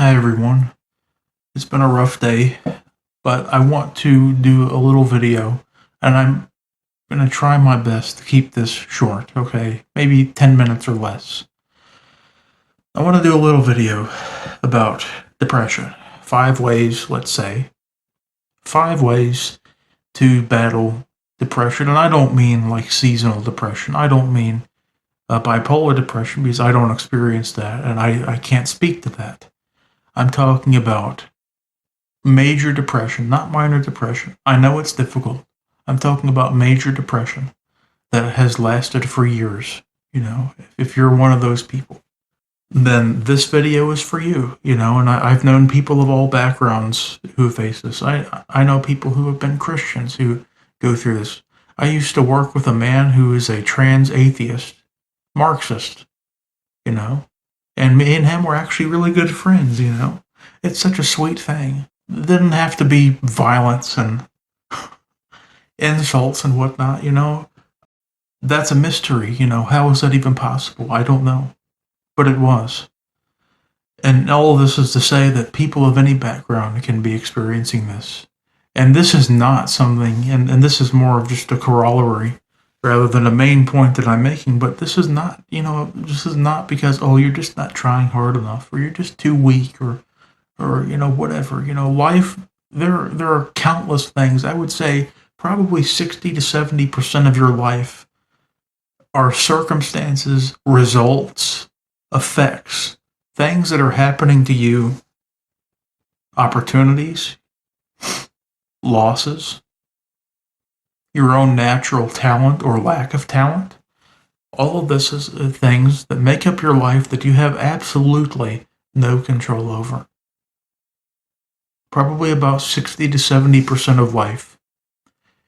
Hi everyone. It's been a rough day, but I want to do a little video and I'm going to try my best to keep this short, okay? Maybe 10 minutes or less. I want to do a little video about depression. 5 ways, let's say. 5 ways to battle depression. And I don't mean like seasonal depression. I don't mean bipolar depression because I don't experience that and I can't speak to that. I'm talking about major depression, not minor depression. I know it's difficult. I'm talking about major depression that has lasted for years. If you're one of those people, then this video is for you, and I've known people of all backgrounds who face this. I know people who have been Christians who go through this. I used to work with a man who is a trans atheist, Marxist, and me and him were actually really good friends. It's such a sweet thing. It didn't have to be violence and insults and whatnot. That's a mystery. How is that even possible? I don't know. But it was. And all of this is to say that people of any background can be experiencing this. And this is not something, and this is more of just a corollary rather than a main point that I'm making, but this is not, this is not because, oh, you're just not trying hard enough, or you're just too weak, or whatever. Life, there are countless things. I would say probably 60 to 70% of your life are circumstances, results, effects, things that are happening to you, opportunities, losses, your own natural talent or lack of talent. All of this is things that make up your life that you have absolutely no control over. Probably about 60 to 70% of life.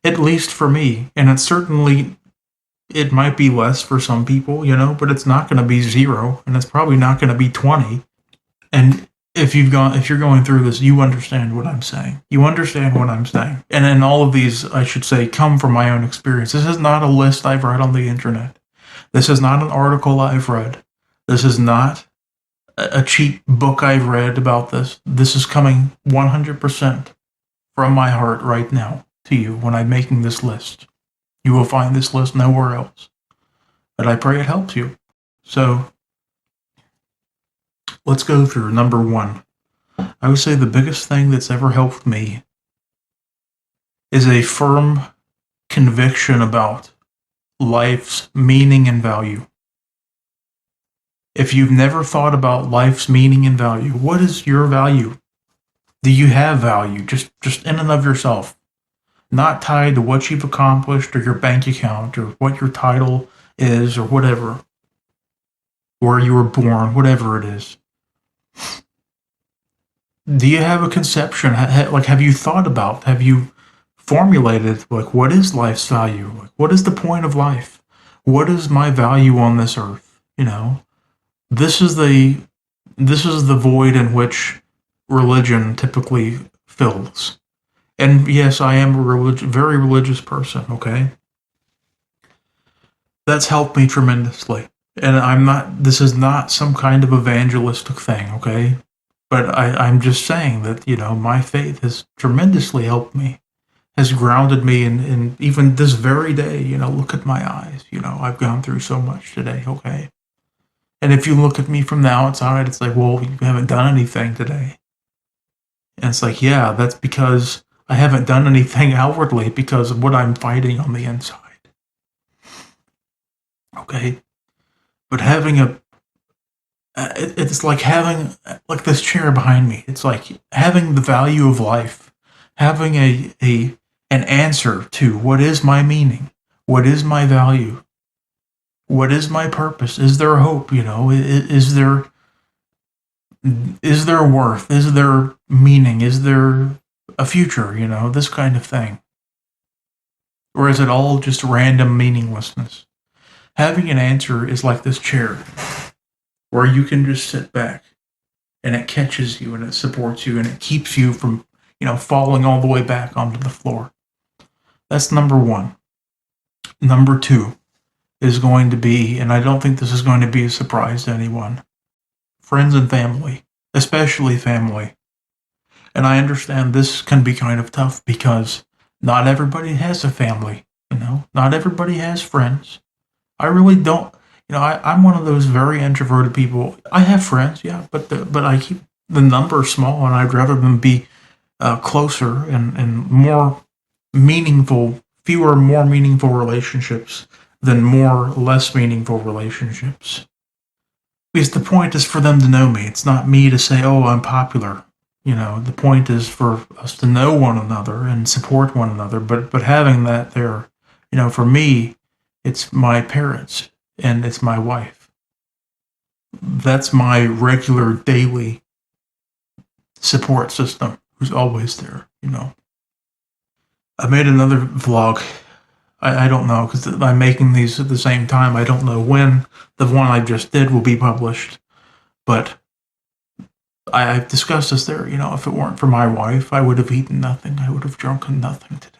At least for me. And it might be less for some people, but it's not going to be 0, and it's probably not going to be 20. And if you're going through this, you understand what I'm saying. You understand what I'm saying. And then all of these, I should say, come from my own experience. This is not a list I've read on the internet. This is not an article I've read. This is not a cheap book I've read about this. This is coming 100% from my heart right now to you when I'm making this list. You will find this list nowhere else. But I pray it helps you. So, let's go through number 1. I would say the biggest thing that's ever helped me is a firm conviction about life's meaning and value. If you've never thought about life's meaning and value, what is your value? Do you have value just in and of yourself? Not tied to what you've accomplished or your bank account or what your title is or whatever. Where you were born, whatever it is. Do you have a conception? Have you thought about, have you formulated, what is life's value? What is the point of life? What is my value on this earth? This is the void in which religion typically fills. And yes, I am a very religious person, okay? That's helped me tremendously. And this is not some kind of evangelistic thing, okay? But I'm just saying that, my faith has tremendously helped me, has grounded me in even this very day, look at my eyes, I've gone through so much today, okay? And if you look at me from the outside, it's like, well, you haven't done anything today. And it's like, yeah, that's because I haven't done anything outwardly because of what I'm fighting on the inside. Okay? But it's like having, like this chair behind me. It's like having the value of life, having an answer to what is my meaning, what is my value, what is my purpose? Is there hope? Is there worth? Is there meaning? Is there a future? This kind of thing. Or is it all just random meaninglessness? Having an answer is like this chair, where you can just sit back, and it catches you, and it supports you, and it keeps you from, falling all the way back onto the floor. That's number 1. Number 2 is going to be, and I don't think this is going to be a surprise to anyone, friends and family. especially family. And I understand this can be kind of tough because not everybody has a family, not everybody has friends. I really don't, I'm one of those very introverted people. I have friends, yeah, but I keep the number small, and I'd rather them be closer and more meaningful, fewer, more meaningful relationships than more less meaningful relationships. Because the point is for them to know me. It's not me to say, oh, I'm popular. The point is for us to know one another and support one another. But having that there, for me, it's my parents and it's my wife. That's my regular daily support system who's always there. I made another vlog. I don't know because I'm making these at the same time. I don't know when the one I just did will be published, but I've discussed this there. If it weren't for my wife, I would have eaten nothing. I would have drunken nothing today.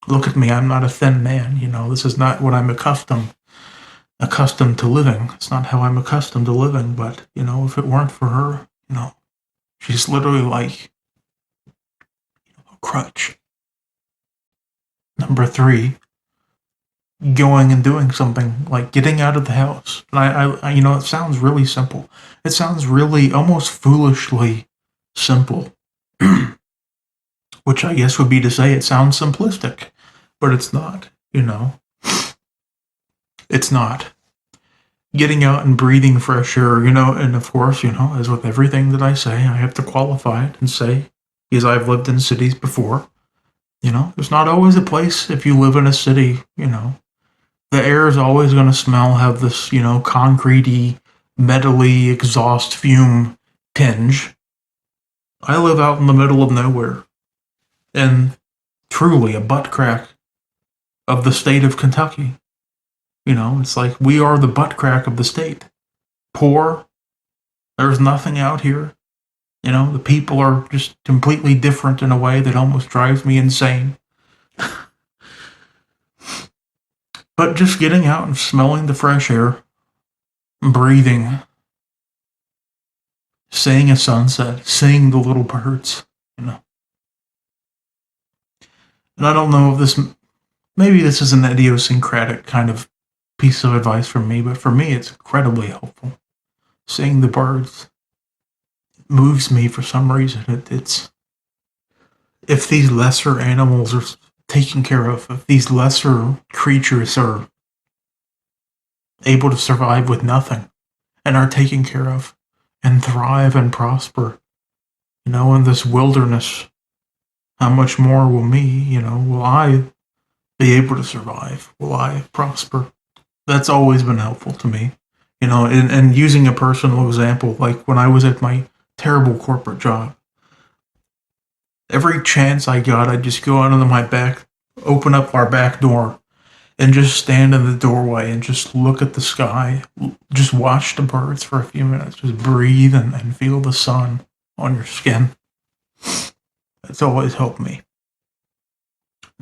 Look at me. I'm not a thin man. This is not what I'm accustomed to living. It's not how I'm accustomed to living. But if it weren't for her, she's literally like a crutch. Number 3, going and doing something like getting out of the house. And I it sounds really simple. It sounds really almost foolishly simple, which I guess would be to say it sounds simplistic, but it's not. It's not. Getting out and breathing fresh air, and of course, as with everything that I say, I have to qualify it and say, because I've lived in cities before, there's not always a place if you live in a city, the air is always going to have this, concretey, metally exhaust fume tinge. I live out in the middle of nowhere, and truly a butt crack of the state of Kentucky. It's like we are the butt crack of the state. Poor, there's nothing out here. The people are just completely different in a way that almost drives me insane. But just getting out and smelling the fresh air, breathing, seeing a sunset, seeing the little birds, And I don't know if maybe this is an idiosyncratic kind of piece of advice from me, but for me it's incredibly helpful. Seeing the birds moves me for some reason. It's if these lesser animals are taken care of, if these lesser creatures are able to survive with nothing and are taken care of and thrive and prosper, in this wilderness, how much more will me, will I be able to survive? Will I prosper? That's always been helpful to me. And using a personal example, like when I was at my terrible corporate job, every chance I got, I'd just go out into open up our back door, and just stand in the doorway and just look at the sky, just watch the birds for a few minutes, just breathe and feel the sun on your skin. That's always helped me.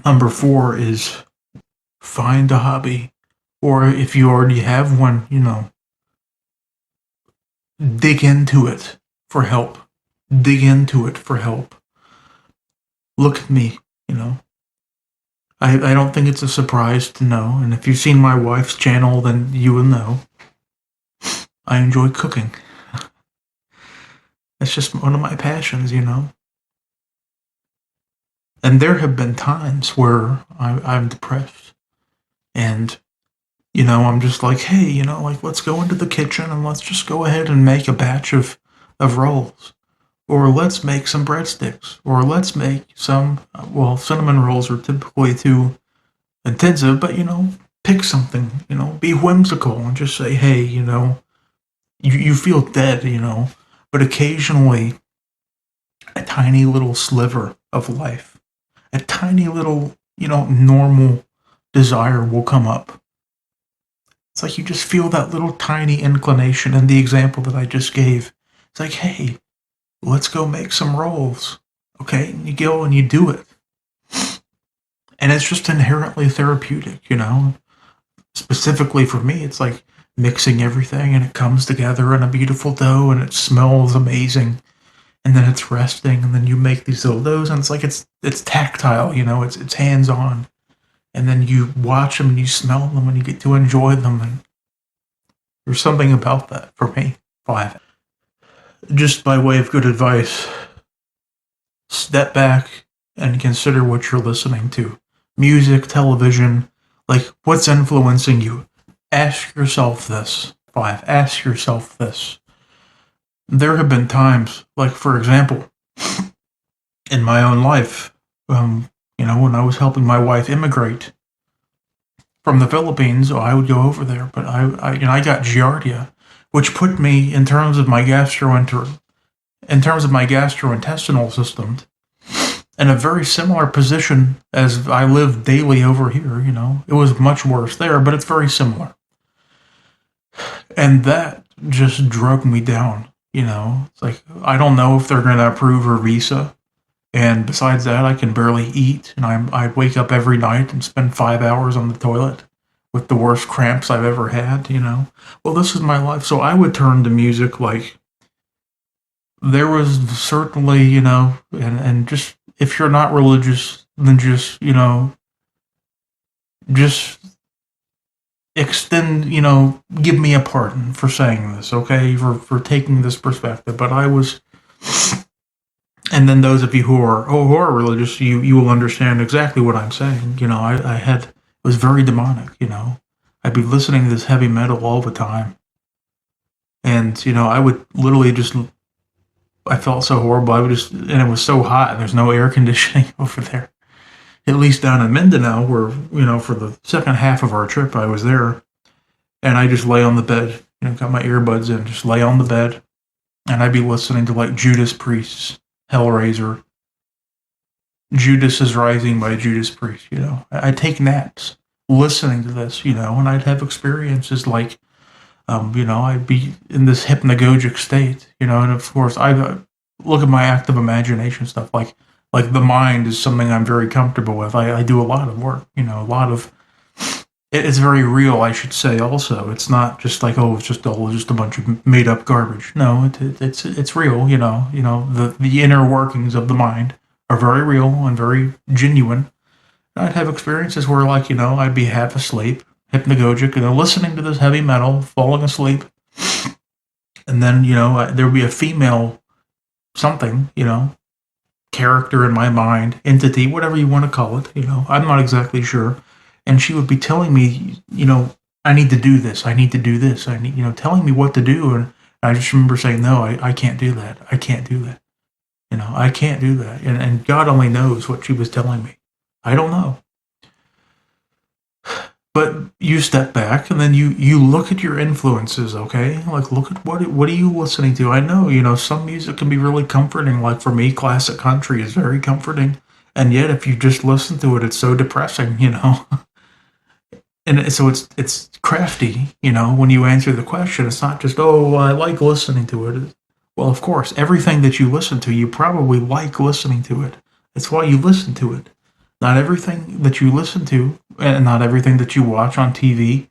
Number 4 is find a hobby, or if you already have one, dig into it for help. Dig into it for help. Look at me, I don't think it's a surprise to know, and if you've seen my wife's channel, then you will know. I enjoy cooking. It's just one of my passions, And there have been times where I'm depressed, and, I'm just like, hey, let's go into the kitchen and let's just go ahead and make a batch of rolls. Or let's make some breadsticks. Or let's make some, cinnamon rolls are typically too intensive, but, pick something, be whimsical and just say, hey, you feel dead, but occasionally a tiny little sliver of life, a tiny little, normal desire will come up. It's like you just feel that little tiny inclination in the example that I just gave. It's like, hey, let's go make some rolls. Okay, and you go and you do it. And it's just inherently therapeutic, Specifically for me, it's like mixing everything, and it comes together in a beautiful dough, and it smells amazing. And then it's resting, and then you make these little doughs, and it's like it's tactile, it's hands on. And then you watch them, and you smell them, and you get to enjoy them. And there's something about that for me. 5. Just by way of good advice, step back and consider what you're listening to. Music, television, like what's influencing you? Ask yourself this. 5. Ask yourself this. There have been times, like for example, in my own life, when I was helping my wife immigrate from the Philippines, I would go over there, but I got Giardia, which put me in terms of my gastrointestinal system in a very similar position as I live daily over here. It was much worse there, but it's very similar, and that just drug me down. It's like I don't know if they're going to approve her visa. And besides that, I can barely eat, and I wake up every night and spend 5 hours on the toilet with the worst cramps I've ever had, Well, this is my life, so I would turn to music like there was certainly, and just if you're not religious, then just extend, give me a pardon for saying this, okay, for taking this perspective, but I was. And then those of you who are religious, you will understand exactly what I'm saying. It was very demonic. I'd be listening to this heavy metal all the time, and I would literally I felt so horrible. And it was so hot, and there's no air conditioning over there. At least down in Mindanao, where for the second half of our trip, I was there, and I just lay on the bed. Got my earbuds in, just lay on the bed, and I'd be listening to like Judas Priest. Hellraiser, Judas is Rising by Judas Priest, I'd take naps listening to this, and I'd have experiences like, I'd be in this hypnagogic state, and of course I look at my active imagination stuff, like the mind is something I'm very comfortable with. I do a lot of work, it's very real, I should say. Also, it's not just like, it's just a bunch of made up garbage. No, it's real. The inner workings of the mind are very real and very genuine. I'd have experiences where, like, I'd be half asleep, hypnagogic, listening to this heavy metal, falling asleep, and then there would be a female something, character in my mind, entity, whatever you want to call it. I'm not exactly sure. And she would be telling me, I need to do this. I need to do this. I need, telling me what to do. And I just remember saying, no, I can't do that. I can't do that. I can't do that. And God only knows what she was telling me. I don't know. But you step back and then you look at your influences, okay? Like, look at what are you listening to? I know, some music can be really comforting. Like for me, classic country is very comforting. And yet, if you just listen to it, it's so depressing, And so it's crafty, when you answer the question. It's not just, I like listening to it. Well, of course, everything that you listen to, you probably like listening to it. That's why you listen to it. Not everything that you listen to, and not everything that you watch on TV,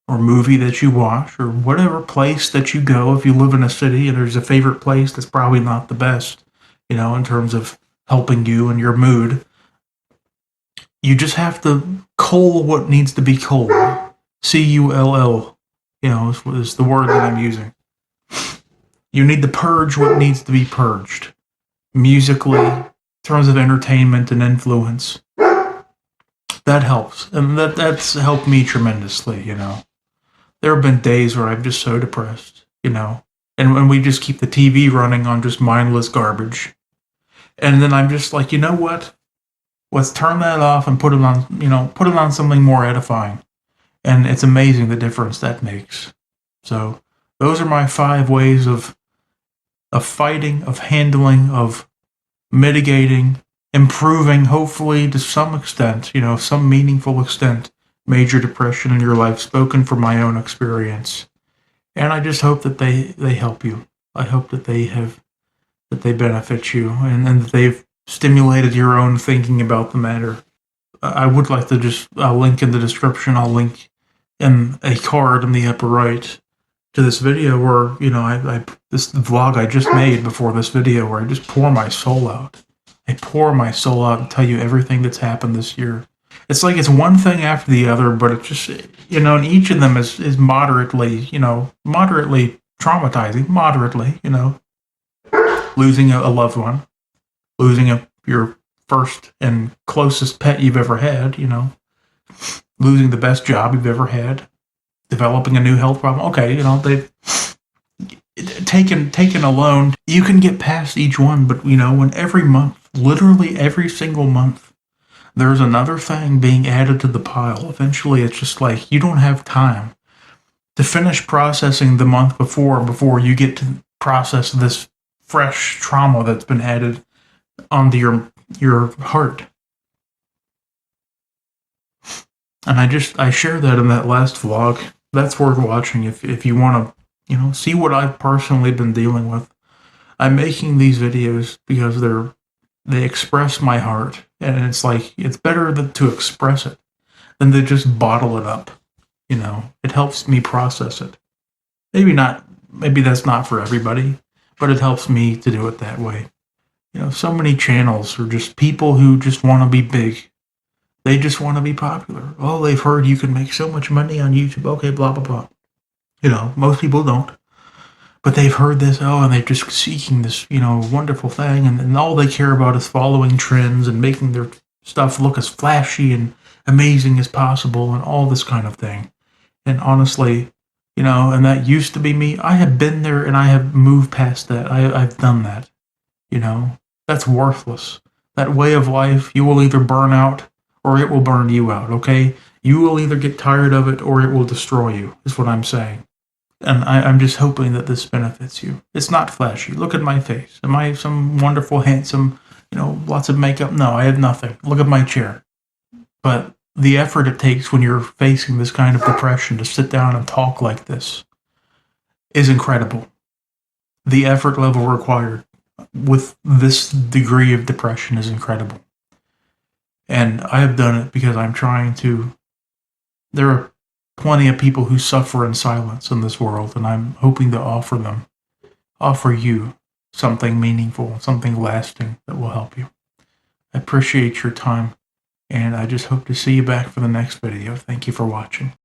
or movie that you watch, or whatever place that you go. If you live in a city and there's a favorite place that's probably not the best, in terms of helping you and your mood, you just have to cull what needs to be culled. Cull, is the word that I'm using. You need to purge what needs to be purged. Musically, in terms of entertainment and influence. That helps. And that's helped me tremendously, There have been days where I'm just so depressed, And when we just keep the TV running on just mindless garbage. And then I'm just like, you know what? Let's turn that off and put it on something more edifying. And it's amazing the difference that makes. So those are my 5 ways of fighting, of handling, of mitigating, improving, hopefully to some extent, some meaningful extent, major depression in your life, spoken from my own experience. And I just hope that they help you. I hope that they benefit you and that they've stimulated your own thinking about the matter. I would like to just link in the description. I'll link in a card in the upper right to this video where, I this vlog I just made before this video where I just pour my soul out. I pour my soul out and tell you everything that's happened this year. It's like it's one thing after the other, but it's just, and each of them is moderately, moderately traumatizing, moderately, losing a loved one, losing your first and closest pet you've ever had, losing the best job you've ever had, developing a new health problem. Okay, they've taken alone, you can get past each one, but when every month, literally every single month, there's another thing being added to the pile. Eventually, it's just like you don't have time to finish processing the month before you get to process this fresh trauma that's been added onto your heart. And I shared that in that last vlog. That's worth watching if you want to, see what I've personally been dealing with. I'm making these videos because they express my heart, and it's like it's better to express it than to just bottle it up. It helps me process it. Maybe that's not for everybody, but it helps me to do it that way. So many channels are just people who just want to be big. They just want to be popular. Oh, they've heard you can make so much money on YouTube. Okay, blah, blah, blah. Most people don't. But they've heard this, and they're just seeking this, wonderful thing. And all they care about is following trends and making their stuff look as flashy and amazing as possible and all this kind of thing. And honestly, and that used to be me. I have been there and I have moved past that. I've done that. That's worthless. That way of life, you will either burn out or it will burn you out, okay? You will either get tired of it or it will destroy you, is what I'm saying. And I'm just hoping that this benefits you. It's not flashy. Look at my face. Am I some wonderful, handsome, lots of makeup? No, I have nothing. Look at my chair. But the effort it takes when you're facing this kind of depression to sit down and talk like this is incredible. The effort level required with this degree of depression is incredible. And I have done it because I'm trying to. There are plenty of people who suffer in silence in this world, and I'm hoping to offer you something meaningful, something lasting that will help you. I appreciate your time, and I just hope to see you back for the next video. Thank you for watching.